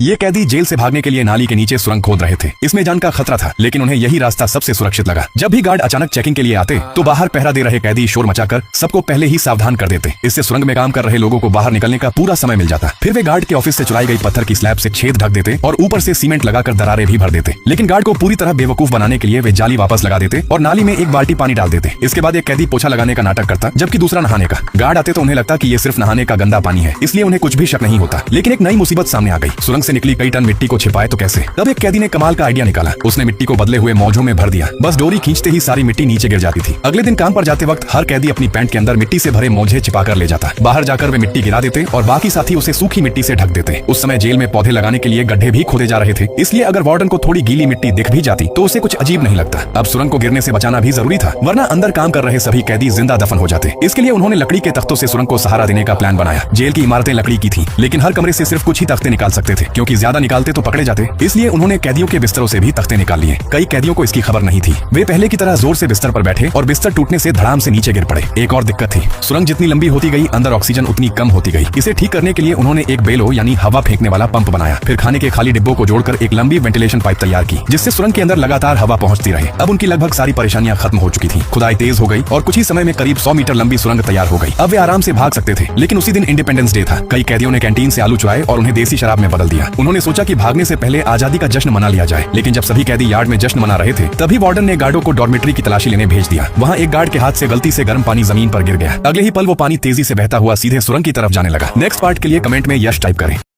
ये कैदी जेल से भागने के लिए नाली के नीचे सुरंग खोद रहे थे। इसमें जान का खतरा था, लेकिन उन्हें यही रास्ता सबसे सुरक्षित लगा। जब भी गार्ड अचानक चेकिंग के लिए आते तो बाहर पहरा दे रहे कैदी शोर मचाकर सबको पहले ही सावधान कर देते। इससे सुरंग में काम कर रहे लोगों को बाहर निकलने का पूरा समय मिल जाता। फिर वे गार्ड के ऑफिस से चुराई गई पत्थर की स्लैब से छेद ढक देते और ऊपर से सीमेंट लगाकर दरारें भी भर देते। लेकिन गार्ड को पूरी तरह बेवकूफ बनाने के लिए वे जाली वापस लगा देते और नाली में एक बाल्टी पानी डाल देते। इसके बाद एक कैदी पोछा लगाने का नाटक करता, जबकि दूसरा नहाने का। गार्ड आते तो उन्हें लगता कि ये सिर्फ नहाने का गंदा पानी है, इसलिए उन्हें कुछ भी शक नहीं होता। लेकिन एक नई मुसीबत सामने आ गई। सुरंग से निकली कई टन मिट्टी को छिपाए तो कैसे? तब एक कैदी ने कमाल का आइडिया निकाला। उसने मिट्टी को बदले हुए मौजों में भर दिया। बस डोरी खींचते ही सारी मिट्टी नीचे गिर जाती थी। अगले दिन काम पर जाते वक्त हर कैदी अपनी पैंट के अंदर मिट्टी से भरे मोजे छिपाकर ले जाता। बाहर जाकर वे मिट्टी गिरा देते और बाकी साथी उसे सूखी मिट्टी से ढक देते। उस समय जेल में पौधे लगाने के लिए गड्ढे भी खोदे जा रहे थे, इसलिए अगर वार्डन को थोड़ी गीली मिट्टी दिख भी जाती तो उसे कुछ अजीब नहीं लगता। अब सुरंग को गिरने से बचाना भी जरूरी था, वरना अंदर काम कर रहे सभी कैदी जिंदा दफन हो जाते। इसके लिए उन्होंने लकड़ी के तख्तों से सुरंग को सहारा देने का प्लान बनाया। जेल की इमारतें लकड़ी की थी, लेकिन हर कमरे से सिर्फ कुछ ही तख्ते निकाल सकते थे, क्योंकि ज्यादा निकालते तो पकड़े जाते। इसलिए उन्होंने कैदियों के बिस्तरों से भी तख्ते निकाल लिए। कई कैदियों को इसकी खबर नहीं थी। वे पहले की तरह जोर से बिस्तर पर बैठे और बिस्तर टूटने से धड़ाम से नीचे गिर पड़े। एक और दिक्कत थी, सुरंग जितनी लंबी होती गई अंदर ऑक्सीजन उतनी कम होती गई। इसे ठीक करने के लिए उन्होंने एक बेलो यानी हवा फेंकने वाला पंप बनाया। फिर खाने के खाली डिब्बों को जोड़कर एक लंबी वेंटिलेशन पाइप तैयार की, जिससे सुरंग के अंदर लगातार हवा पहुंचती रहे। अब उनकी लगभग सारी परेशानियां खत्म हो चुकी थी। खुदाई तेज हो गई और कुछ ही समय में करीब 100 मीटर लंबी सुरंग तैयार हो गई। अब वे आराम से भाग सकते थे। लेकिन उसी दिन इंडिपेंडेंस डे था। कई कैदियों ने कैंटीन से आलू चुराए और उन्हें देसी शराब में बदल दिया। उन्होंने सोचा कि भागने से पहले आजादी का जश्न मना लिया जाए। लेकिन जब सभी कैदी यार्ड में जश्न मना रहे थे, तभी वार्डन ने गार्डों को डॉर्मेट्री की तलाशी लेने भेज दिया। वहाँ एक गार्ड के हाथ से गलती से गर्म पानी जमीन पर गिर गया। अगले ही पल वो पानी तेजी से बहता हुआ सीधे सुरंग की तरफ जाने लगा। नेक्स्ट पार्ट के लिए कमेंट में यश टाइप करें।